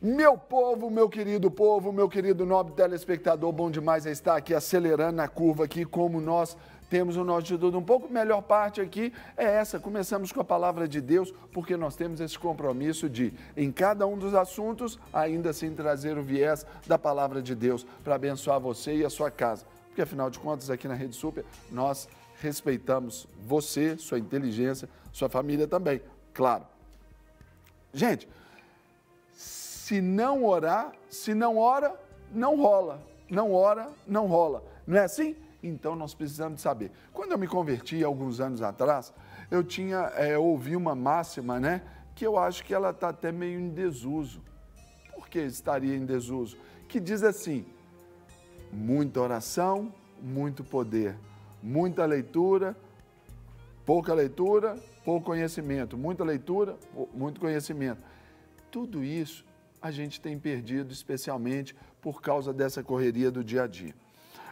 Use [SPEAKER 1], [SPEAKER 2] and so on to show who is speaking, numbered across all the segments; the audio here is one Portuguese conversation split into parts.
[SPEAKER 1] Meu povo, meu querido nobre telespectador, bom demais estar aqui acelerando a curva aqui, como nós temos o nosso estudo. Um pouco melhor parte aqui é essa, começamos com a palavra de Deus, porque nós temos esse compromisso de, em cada um dos assuntos, ainda assim trazer o viés da palavra de Deus para abençoar você e a sua casa. Porque afinal de contas, aqui na Rede Super, nós respeitamos você, sua inteligência, sua família também, claro. Gente, se não orar, se não ora, não rola. Não ora, não rola. Não é assim? Então nós precisamos saber. Quando eu me converti alguns anos atrás, eu ouvi uma máxima, né? Que eu acho que ela está até meio em desuso. Por que estaria em desuso? Que diz assim: muita oração, muito poder. Muita leitura, pouco conhecimento. Muita leitura, muito conhecimento. Tudo isso a gente tem perdido, especialmente por causa dessa correria do dia a dia.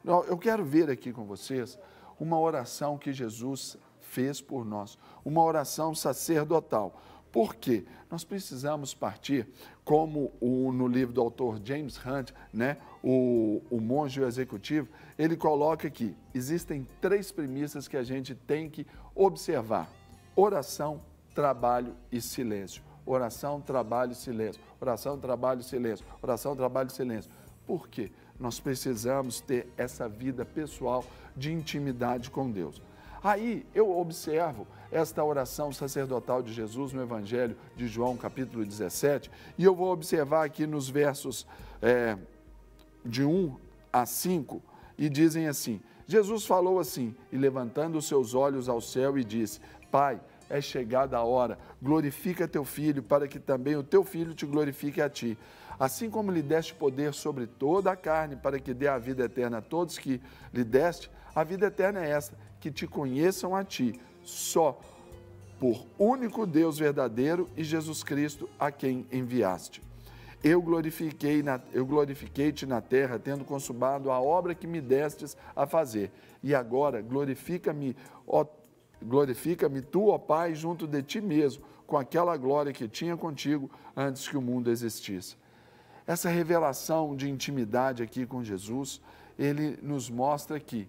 [SPEAKER 1] Eu quero ver aqui com vocês uma oração que Jesus fez por nós, uma oração sacerdotal. Por quê? Nós precisamos partir, como no livro do autor James Hunt, né, o monge e o executivo, ele coloca aqui, existem 3 premissas que a gente tem que observar: oração, trabalho e silêncio. Oração, trabalho e silêncio. Oração, trabalho e silêncio. Oração, trabalho e silêncio. Por quê? Nós precisamos ter essa vida pessoal de intimidade com Deus. Aí eu observo esta oração sacerdotal de Jesus no Evangelho de João, capítulo 17, e eu vou observar aqui nos versos de 1 a 5, e dizem assim: Jesus falou assim, e levantando os seus olhos ao céu e disse: Pai, é chegada a hora, glorifica teu filho, para que também o teu filho te glorifique a ti. Assim como lhe deste poder sobre toda a carne, para que dê a vida eterna a todos que lhe deste, a vida eterna é esta, que te conheçam a ti, só por único Deus verdadeiro e Jesus Cristo, a quem enviaste. Eu glorifiquei-te na terra, tendo consumado a obra que me destes a fazer. E agora glorifica-me tu, ó Pai, junto de ti mesmo, com aquela glória que tinha contigo antes que o mundo existisse. Essa revelação de intimidade aqui com Jesus, ele nos mostra que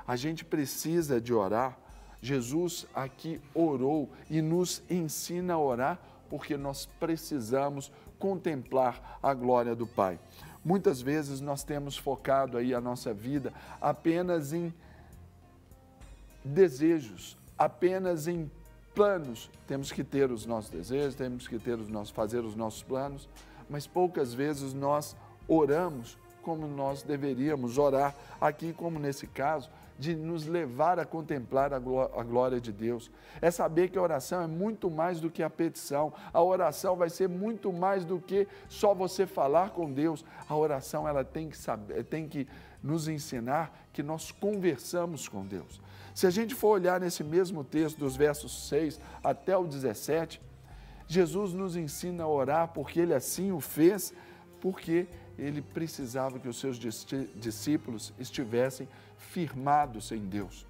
[SPEAKER 1] a gente precisa de orar. Jesus aqui orou e nos ensina a orar porque nós precisamos contemplar a glória do Pai. Muitas vezes nós temos focado aí a nossa vida apenas em desejos, apenas em planos. Temos que ter os nossos desejos, temos que ter fazer os nossos planos, mas poucas vezes nós oramos como nós deveríamos orar, aqui como nesse caso, de nos levar a contemplar a glória de Deus. É saber que a oração é muito mais do que a petição, a oração vai ser muito mais do que só você falar com Deus. A oração ela tem que nos ensinar que nós conversamos com Deus. Se a gente for olhar nesse mesmo texto, dos versos 6 até o 17, Jesus nos ensina a orar porque Ele assim o fez, porque Ele precisava que os seus discípulos estivessem firmados em Deus.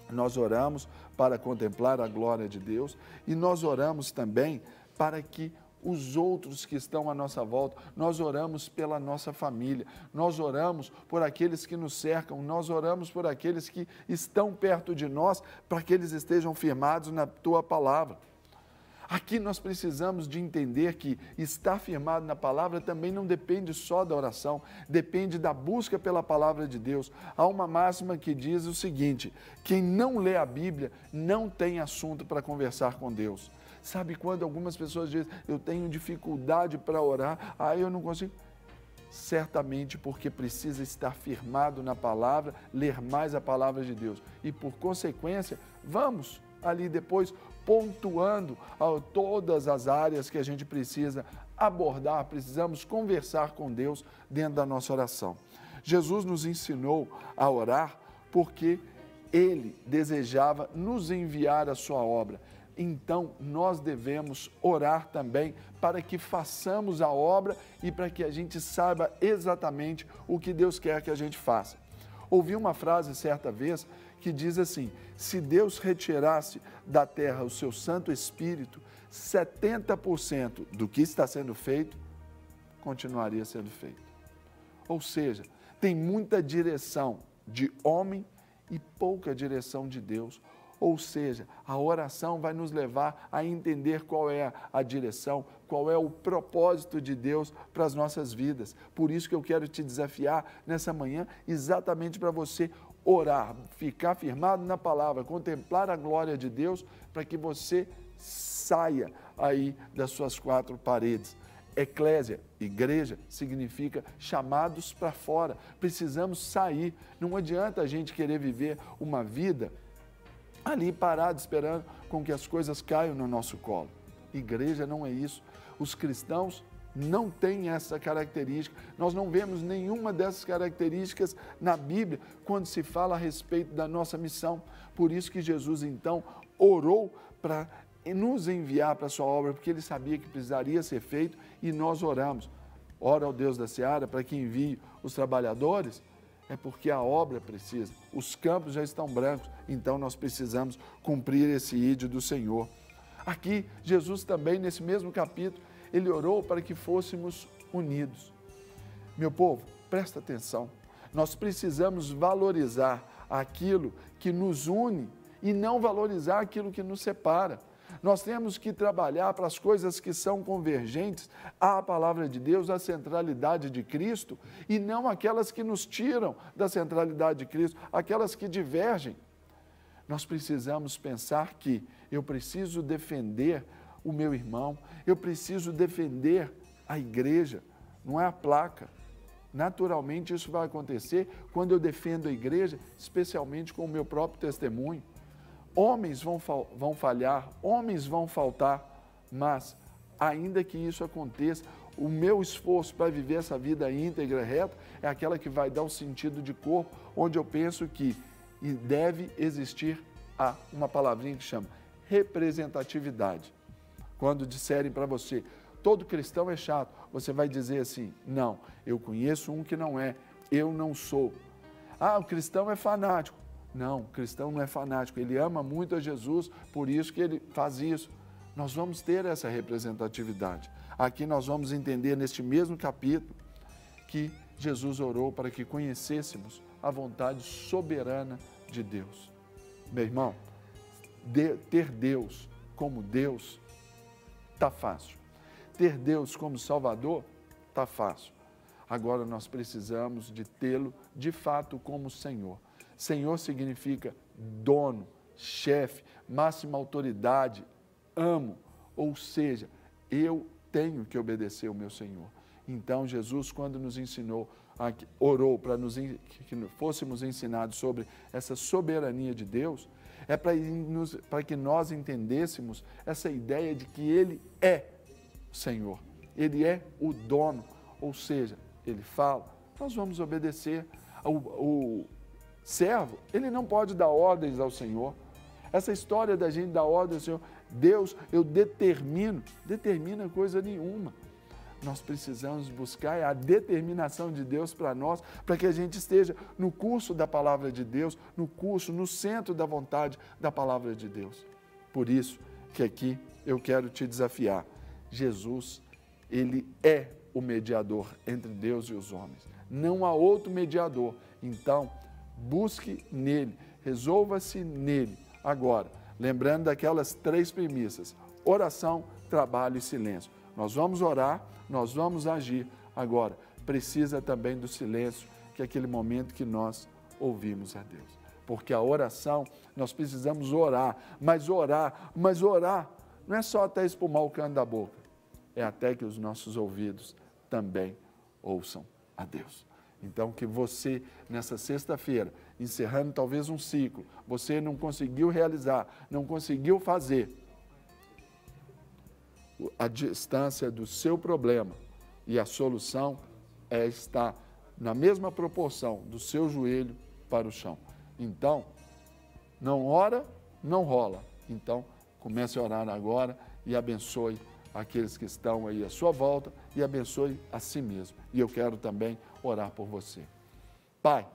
[SPEAKER 1] Nós oramos para contemplar a glória de Deus e nós oramos também para que os outros que estão à nossa volta, nós oramos pela nossa família, nós oramos por aqueles que nos cercam, nós oramos por aqueles que estão perto de nós, para que eles estejam firmados na Tua palavra. Aqui nós precisamos de entender que estar firmado na palavra também não depende só da oração, depende da busca pela palavra de Deus. Há uma máxima que diz o seguinte: quem não lê a Bíblia não tem assunto para conversar com Deus. Sabe quando algumas pessoas dizem, eu tenho dificuldade para orar, eu não consigo? Certamente porque precisa estar firmado na palavra, ler mais a palavra de Deus. E por consequência, vamos ali depois pontuando todas as áreas que a gente precisa abordar, precisamos conversar com Deus dentro da nossa oração. Jesus nos ensinou a orar porque Ele desejava nos enviar a sua obra. Então, nós devemos orar também para que façamos a obra e para que a gente saiba exatamente o que Deus quer que a gente faça. Ouvi uma frase certa vez que diz assim: se Deus retirasse da terra o seu Santo Espírito, 70% do que está sendo feito continuaria sendo feito. Ou seja, tem muita direção de homem e pouca direção de Deus. Ou seja, a oração vai nos levar a entender qual é a direção, qual é o propósito de Deus para as nossas vidas. Por isso que eu quero te desafiar nessa manhã, exatamente para você orar, ficar firmado na palavra, contemplar a glória de Deus, para que você saia aí das suas quatro paredes. Eclésia, igreja, significa chamados para fora. Precisamos sair. Não adianta a gente querer viver uma vida ali parado, esperando com que as coisas caiam no nosso colo. Igreja não é isso. Os cristãos não têm essa característica. Nós não vemos nenhuma dessas características na Bíblia quando se fala a respeito da nossa missão. Por isso que Jesus, então, orou para nos enviar para a sua obra, porque ele sabia que precisaria ser feito, e nós oramos. Ora ao Deus da seara para que envie os trabalhadores, é porque a obra precisa. Os campos já estão brancos, então nós precisamos cumprir esse ídolo do Senhor. Aqui, Jesus também, nesse mesmo capítulo, ele orou para que fôssemos unidos. Meu povo, presta atenção. Nós precisamos valorizar aquilo que nos une e não valorizar aquilo que nos separa. Nós temos que trabalhar para as coisas que são convergentes à palavra de Deus, à centralidade de Cristo, e não aquelas que nos tiram da centralidade de Cristo, aquelas que divergem. Nós precisamos pensar que eu preciso defender o meu irmão, eu preciso defender a igreja, não é a placa. Naturalmente isso vai acontecer quando eu defendo a igreja, especialmente com o meu próprio testemunho. Homens vão falhar, homens vão faltar, mas ainda que isso aconteça, o meu esforço para viver essa vida íntegra, reta, é aquela que vai dar um sentido de corpo, onde eu penso que deve existir uma palavrinha que chama representatividade. Quando disserem para você, todo cristão é chato, você vai dizer assim, não, eu conheço um que não é, eu não sou. Ah, o cristão é fanático. Não, o cristão não é fanático, ele ama muito a Jesus, por isso que ele faz isso. Nós vamos ter essa representatividade. Aqui nós vamos entender neste mesmo capítulo que Jesus orou para que conhecêssemos a vontade soberana de Deus. Meu irmão, ter Deus como Deus está fácil. Ter Deus como Salvador está fácil. Agora nós precisamos de tê-lo de fato como Senhor. Senhor significa dono, chefe, máxima autoridade, amo, ou seja, eu tenho que obedecer ao meu Senhor. Então Jesus, quando nos ensinou, orou para que fôssemos ensinados sobre essa soberania de Deus, é para que nós entendêssemos essa ideia de que Ele é o Senhor, Ele é o dono, ou seja, Ele fala, nós vamos obedecer. O servo, ele não pode dar ordens ao Senhor. Essa história da gente dar ordem ao Senhor, Deus, eu determina coisa nenhuma. Nós precisamos buscar a determinação de Deus para nós, para que a gente esteja no curso da palavra de Deus, no centro da vontade da palavra de Deus. Por isso que aqui eu quero te desafiar. Jesus, ele é o mediador entre Deus e os homens. Não há outro mediador. Então, busque nele, resolva-se nele. Agora, lembrando daquelas 3 premissas, oração, trabalho e silêncio. Nós vamos orar, nós vamos agir. Agora, precisa também do silêncio, que é aquele momento que nós ouvimos a Deus. Porque a oração, nós precisamos orar não é só até espumar o cano da boca, é até que os nossos ouvidos também ouçam a Deus. Então, que você, nessa sexta-feira, encerrando talvez um ciclo, você não conseguiu realizar, não conseguiu fazer, a distância do seu problema e a solução está na mesma proporção do seu joelho para o chão. Então, não ora, não rola. Então, comece a orar agora e abençoe aqueles que estão aí à sua volta e abençoe a si mesmo. E eu quero também orar por você. Pai,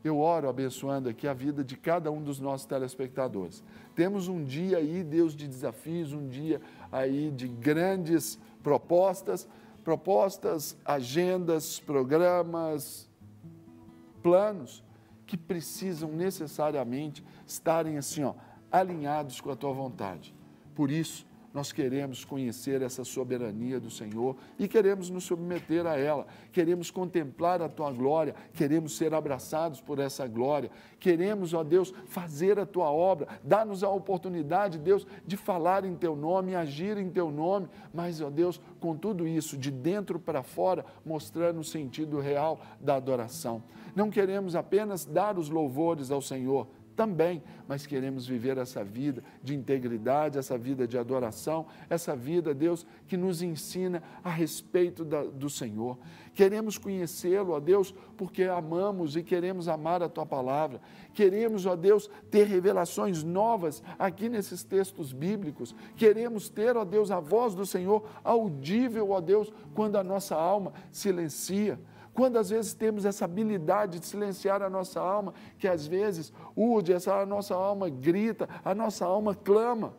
[SPEAKER 1] eu oro abençoando aqui a vida de cada um dos nossos telespectadores. Temos um dia aí, Deus, de desafios, um dia aí de grandes propostas propostas, agendas, programas, planos que precisam necessariamente estarem assim, alinhados com a tua vontade. Por isso, nós queremos conhecer essa soberania do Senhor e queremos nos submeter a ela. Queremos contemplar a tua glória, queremos ser abraçados por essa glória. Queremos, ó Deus, fazer a tua obra. Dá-nos a oportunidade, Deus, de falar em teu nome, agir em teu nome. Mas, ó Deus, com tudo isso, de dentro para fora, mostrando o sentido real da adoração. Não queremos apenas dar os louvores ao Senhor, também, mas queremos viver essa vida de integridade, essa vida de adoração, essa vida, Deus, que nos ensina a respeito do Senhor. Queremos conhecê-lo, ó Deus, porque amamos e queremos amar a Tua Palavra. Queremos, ó Deus, ter revelações novas aqui nesses textos bíblicos. Queremos ter, ó Deus, a voz do Senhor audível, ó Deus, quando a nossa alma silencia. Quando às vezes temos essa habilidade de silenciar a nossa alma, que às vezes a nossa alma grita, a nossa alma clama.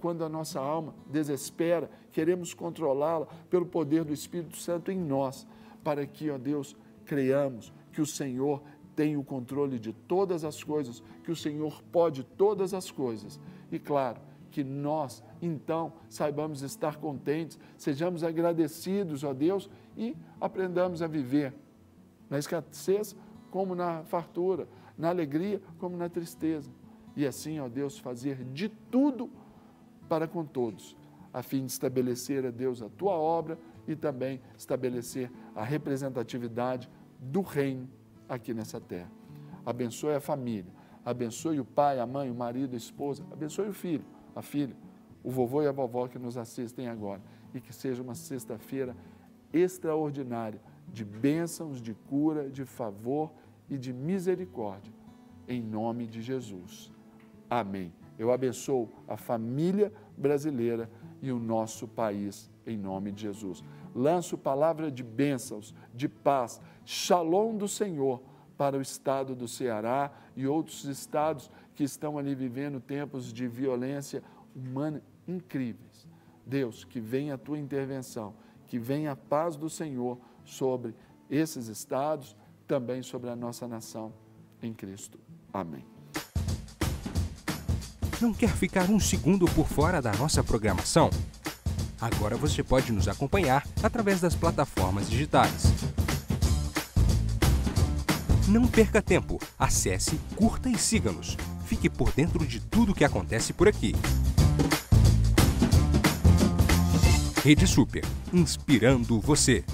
[SPEAKER 1] Quando a nossa alma desespera, queremos controlá-la pelo poder do Espírito Santo em nós, para que, ó Deus, creiamos que o Senhor tem o controle de todas as coisas, que o Senhor pode todas as coisas. E claro, que nós, então, saibamos estar contentes, sejamos agradecidos, ó Deus, e aprendamos a viver na escassez como na fartura, na alegria como na tristeza. E assim, ó Deus, fazer de tudo para com todos, a fim de estabelecer, ó Deus, a Tua obra e também estabelecer a representatividade do reino aqui nessa terra. Abençoe a família, abençoe o pai, a mãe, o marido, a esposa, abençoe o filho, a filha, o vovô e a vovó que nos assistem agora, e que seja uma sexta-feira extraordinária de bênçãos, de cura, de favor e de misericórdia, em nome de Jesus. Amém. Eu abençoo a família brasileira e o nosso país, em nome de Jesus. Lanço palavra de bênçãos, de paz, shalom do Senhor para o estado do Ceará e outros estados que estão ali vivendo tempos de violência humana incríveis. Deus, que venha a Tua intervenção, que venha a paz do Senhor sobre esses estados, também sobre a nossa nação, em Cristo. Amém.
[SPEAKER 2] Não quer ficar um segundo por fora da nossa programação? Agora você pode nos acompanhar através das plataformas digitais. Não perca tempo, acesse, curta e siga-nos. Fique por dentro de tudo o que acontece por aqui. Rede Super, inspirando você.